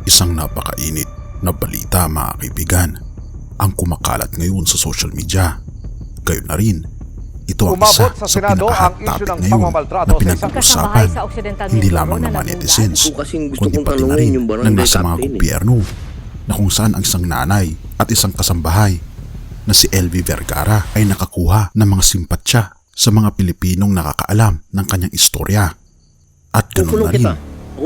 Isang napakainit na balita mga kaibigan ang kumakalat ngayon sa social media. Gayon na rin, ito ang isa Umabot sa sa Senado ang pinaka-hot issue topic ng ngayon pamamaltrato na sa isang pinag-uusapan sa Occidental hindi Mindoro lamang na ng mga nagulat. netizens Ako kasing gusto kundi kong pati na tanungin rin yung ng barangay nasa mga captain eh. gobyerno na kung saan ang isang nanay at isang kasambahay na si LV Vergara ay nakakuha ng mga simpatsya sa mga Pilipinong nakakaalam ng kanyang istorya. At ganoon na rin,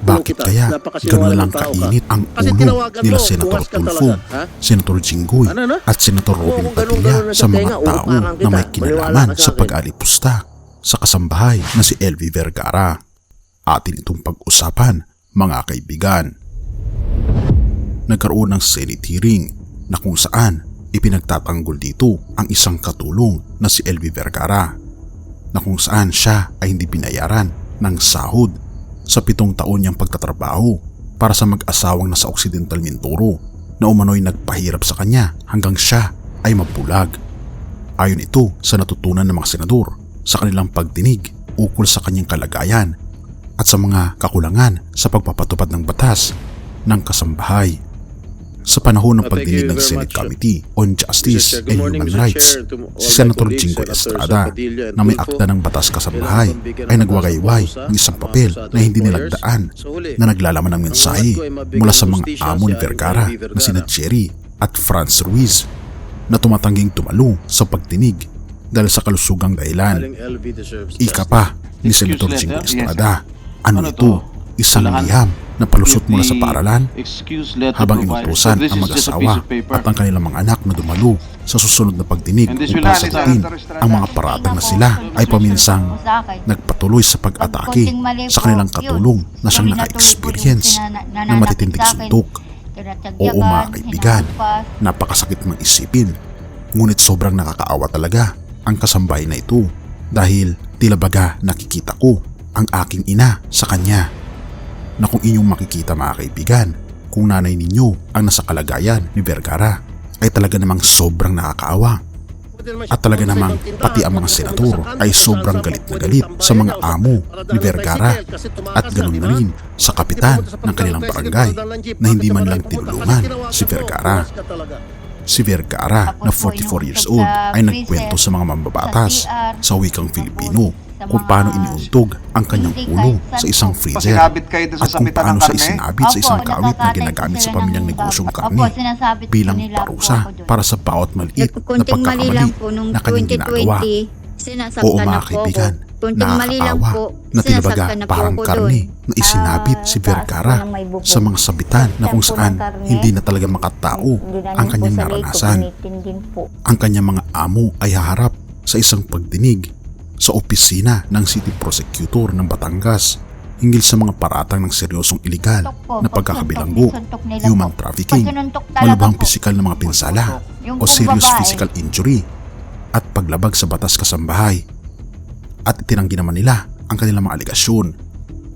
bakit kaya ganoon na lang kainit ang ulo nila Senator Tulfo, Senator Jinggoy at Senator Robin Padilla sa mga tao na may kinalaman sa pag-alipusta sa kasambahay na si LV Vergara. Atin itong pag-usapan mga kaibigan. Nagkaroon ng Senate hearing na kung saan ipinagtatanggol dito ang isang katulong na si LV Vergara na kung saan siya ay hindi binayaran ng sahod sa 7 taon niyang pagtatrabaho para sa mag-asawang nasa Occidental Mindoro na umano'y nagpahirap sa kanya hanggang siya ay mabulag. Ayon ito sa natutunan ng mga senador sa kanilang pagdinig ukol sa kanyang kalagayan at sa mga kakulangan sa pagpapatupad ng batas ng kasambahay. Sa panahon ng pagdinig ng Senate Committee on Justice and Human Rights, si Senator Jinggoy Estrada na may akda ng batas kasambahay ay nagwagayway ng isang papel na hindi nilagdaan na naglalaman ng mensahe mula sa mga amo ni Vergara na sina Jerry at Franz Ruiz na tumatangging tumalo sa pagdinig dahil sa kalusugang dahilan. Ika pa ni Senator Jinggoy Estrada, ano ito? Isang liham na palusot mula sa paaralan habang inutusan ang mag-asawa at ang kanilang mga anak na dumalo sa susunod na pagdinig upang sagutin ang mga paratang na sila ay paminsang nagpatuloy sa pag-atake sa kanilang katulong na siyang naka-experience ng matitinding suntok. Oo mga kaibigan, napakasakit mang isipin, ngunit sobrang nakakaawa talaga ang kasambahay na ito dahil tila baga nakikita ko ang aking ina sa kanya. Na kung inyong makikita mga kaibigan, kung nanay ninyo ang nasa kalagayan ni Vergara ay talaga namang sobrang nakakaawa. At talaga namang pati ang mga senador ay sobrang galit na galit sa mga amo ni Vergara at ganoon na rin sa kapitan ng kanilang barangay na hindi man lang tinulungan si Vergara. Si Vergara na 44 years old ay nagkwento sa mga mambabatas sa wikang Filipino kung paano iniuntog ang kanyang ulo sa isang freezer at kung paano siya isinabit sa isang kawit na ginagamit sa pamilyang negosyong karne bilang parusa para sa bawat maliit na pagkakamali na kanyang ginagawa. Oo mga kaibigan, nakakaawa na tinabaga parang karne na isinabit si Vergara sa mga sabitan na kung saan hindi na talaga makatao ang kanyang naranasan. Ang kanyang mga amo ay haharap sa isang pagdinig sa opisina ng City Prosecutor ng Batangas hinggil sa mga paratang ng seryosong iligal na pagkakabilanggo, human trafficking, malubhang pisikal na mga pinsala o serious physical injury at paglabag sa batas kasambahay. At itinanggi naman nila ang kanilang mga aligasyon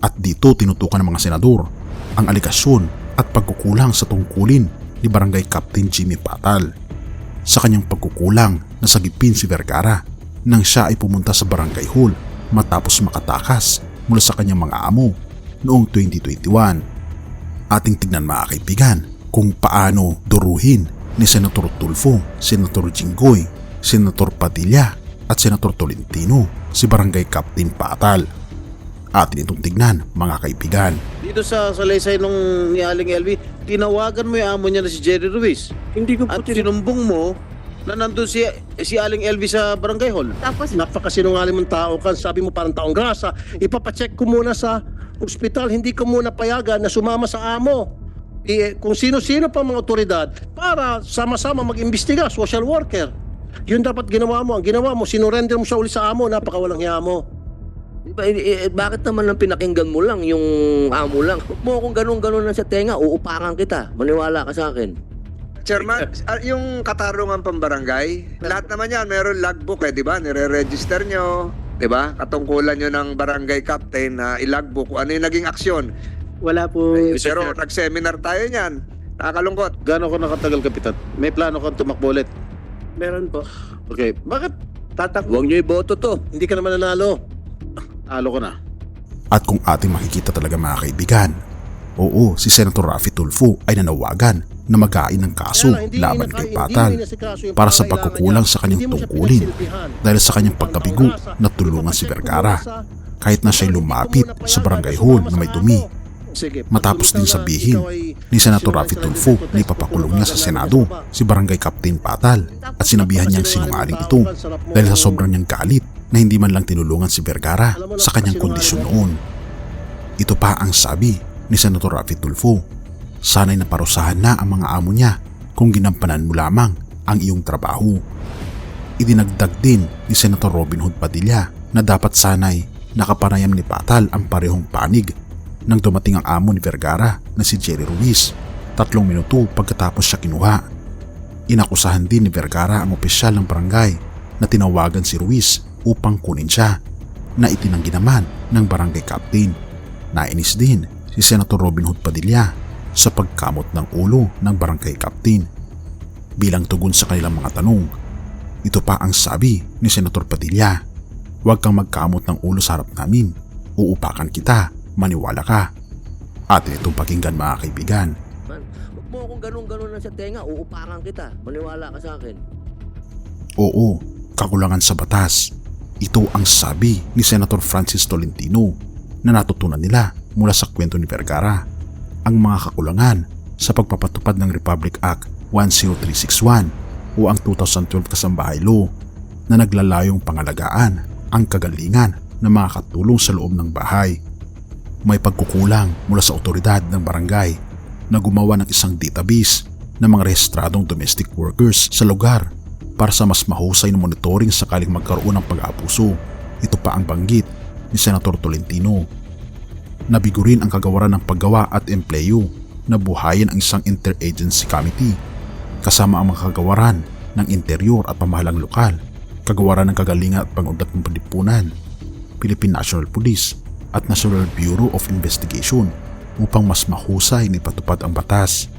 at dito tinutukan ng mga senador ang aligasyon at pagkukulang sa tungkulin ni Barangay Captain Jimmy Patal sa kanyang pagkukulang na sagipin si Vergara nang siya ay pumunta sa barangay hall matapos makatakas mula sa kanyang mga amo noong 2021. Ating tignan mga kaibigan kung paano duruhin ni Senator Tulfo, Senator Jinggoy, Senator Padilla at Senator Tolentino si Barangay Captain Patal. Atin itong tignan mga kaibigan. Dito sa salaysay nung ni Aling LV, tinawagan mo yung amo niya na si Jerry Ruiz. Hindi ko po At sinumbong mo na nandun si Aling LV sa barangay hall. Tapos napakasinungaling mong tao ka, sabi mo parang taong grasa. Ipapacheck ko muna sa ospital, hindi ko muna payagan na sumama sa amo. Kung sino-sino pa mga otoridad para sama-sama mag-imbestiga, social worker. Yun dapat ginawa mo. Ang ginawa mo, sinurrender mo siya uli sa amo, napakawalang hiya mo. Bakit naman lang pinakinggan mo lang yung amo lang? Huwag mo kung ganun-ganun na sa tenga, uupakan kita. Maniwala ka sa akin. Chairman, yung katarungan pambarangay, lahat naman yan, meron logbook di ba? Nire-register nyo, di ba? Katungkulan nyo ng barangay captain na i-logbook kung ano yung naging aksyon. Wala po. Pero nag-seminar tayo niyan. Nakakalungkot. Gano'n ko nakatagal, Kapitan? May plano kang tumakbo ulit? Meron po. Okay, bakit Huwag niyo iboto to. hindi ka naman nanalo? Talo ko na. At kung ating makikita talaga mga kaibigan, Oo, si Senator Raffy Tulfo ay nanawagan na mag-ain ng kaso laban kay Patal para sa pagkukulang sa kanyang tungkulin dahil sa kanyang pagkabigo na tulungan si Vergara kahit na siya'y lumapit sa barangay hall na may dumi. Matapos din sabihin ni Senator Raffy Tulfo na ipapakulong niya sa Senado si Barangay Captain Patal at sinabihan niyang sinungaling ito dahil sa sobrang niyang galit na hindi man lang tinulungan si Vergara sa kanyang kondisyon noon. Ito pa ang sabi ni Senator Raffy Tulfo, sana'y naparusahan na ang mga amo niya kung ginampanan mo lamang ang iyong trabaho. Idinagdag din ni Senator Robin Hood Padilla na dapat sana'y nakapanayam ni Patal ang parehong panig nang dumating ang amo ni Vergara na si Jerry Ruiz 3 minuto pagkatapos siya kinuha. Inakusahan din ni Vergara ang opisyal ng barangay na tinawagan si Ruiz upang kunin siya na itinanggi naman ng barangay captain. Nainis din si Senator Robin Hood Padilla sa pagkamot ng ulo ng barangay captain. Bilang tugon sa kanilang mga tanong, ito pa ang sabi ni Senator Padilla, "Huwag kang magkamot ng ulo sa harap namin, uupakan kita, maniwala ka." Atin itong pakinggan mga kaibigan. Man, huwag mo akong ganun-ganun na sa tenga, uupakan kita. Maniwala ka sa akin. Oo, kakulangan sa batas. Ito ang sabi ni Senator Francis Tolentino na natutunan nila mula sa kwento ni Vergara. Ang mga kakulangan sa pagpapatupad ng Republic Act 10361 o ang 2012 Kasambahay Law na naglalayong pangalagaan ang kagalingan ng mga katulong sa loob ng bahay. May pagkukulang mula sa otoridad ng barangay na gumawa ng isang database ng mga rehistradong domestic workers sa lugar para sa mas mahusay na monitoring sakaling magkaroon ng pag-aabuso. Ito pa ang banggit ni Senator Tolentino. Nabigo rin ang kagawaran ng paggawa at empleyo na buhayin ang isang interagency committee kasama ang mga kagawaran ng interior at pamahalang lokal, kagawaran ng kagalingan at pag-unlad ng panlipunan, Philippine National Police at National Bureau of Investigation upang mas mahusay na ipatupad ang batas.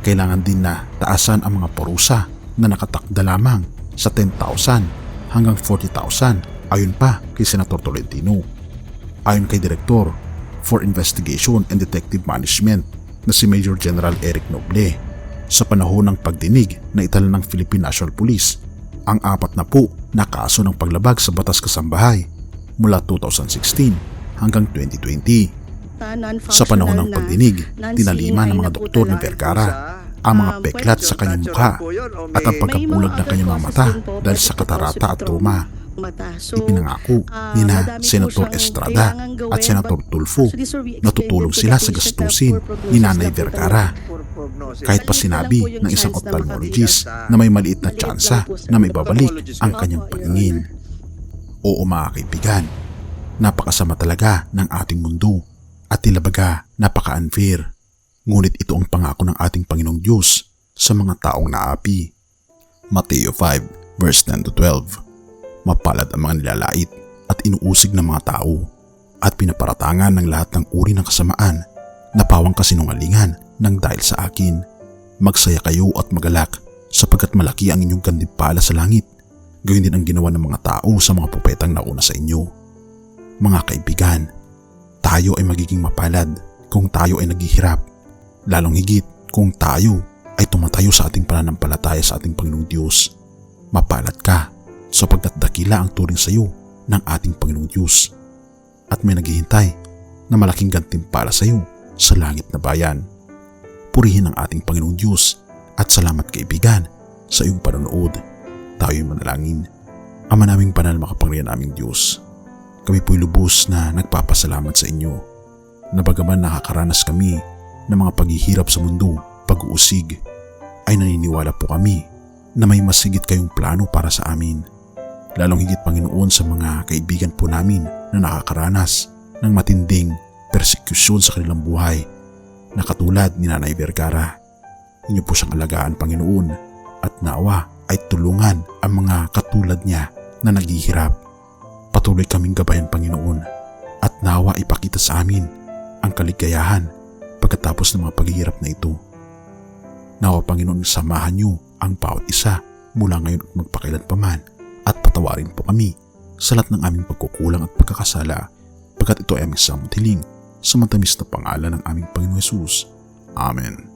Kailangan din na taasan ang mga parusa na nakatakda lamang sa 10,000 hanggang 40,000 ayon pa kay Senator Tolentino. Ayon kay Director for Investigation and Detective Management na si Major General Eric Noble, sa panahon ng pagdinig na itala ng Philippine National Police ang 40 na kaso ng paglabag sa batas kasambahay mula 2016 hanggang 2020. Sa panahon ng pagdinig, tinalima ng mga doktor ni Vergara ang mga peklat sa kanyang mukha at ang pagkapulag ng kanyang mga mata dahil sa katarata at trauma. Ipinangako ni na Senator Estrada at Senator Tulfo na tutulong sila sa gastusin ni Nanay Vergara. Kahit pa sinabi ng isang ophthalmologist na may maliit na tsansa na may babalik ang kanyang paningin. Oo mga kaibigan, napakasama talaga ng ating mundo at tila baga napaka-unfair. Ngunit ito ang pangako ng ating Panginoong Diyos sa mga taong naapi. Mateo 5 verse 10 to 12. Mapalad ang mga nilalait at inuusig ng mga tao at pinaparatangan ng lahat ng uri ng kasamaan na pawang kasinungalingan ng dahil sa akin. Magsaya kayo at magalak sapagkat malaki ang inyong gantimpala sa langit. Gawin din ang ginawa ng mga tao sa mga propetang nauna sa inyo. Mga kaibigan, tayo ay magiging mapalad kung tayo ay naghihirap, lalong higit kung tayo ay tumatayo sa ating pananampalataya sa ating Panginoong Diyos. Mapalad ka sapagkat dakila ang turing sa iyo ng ating Panginoong Diyos at may naghihintay na malaking gantimpala sa iyo sa langit na bayan. Purihin ang ating Panginoong Diyos at salamat kaibigan sa iyong panonood. Tayo'y manalangin. Ama naming banal makapangyarihan naming Diyos, kami po'y lubos na nagpapasalamat sa inyo na bagaman nakakaranas kami ng mga paghihirap sa mundo, pag-uusig, ay naniniwala po kami na may masigit kayong plano para sa amin. Lalong higit Panginoon sa mga kaibigan po namin na nakakaranas ng matinding persekusyon sa kanilang buhay na katulad ni Nanay Vergara. Inyo po siyang alagaan Panginoon at nawa ay tulungan ang mga katulad niya na naghihirap. Patuloy kaming gabayan Panginoon at nawa ipakita sa amin ang kaligayahan pagkatapos ng mga paghihirap na ito. Nawa Panginoon samahan niyo ang bawat isa mula ngayon at magpakailanpaman at patawarin po kami sa lahat ng aming pagkukulang at pagkakasala pagkat ito ay aming samot hiling sa matamis na pangalan ng aming Panginoon Hesus. Amen.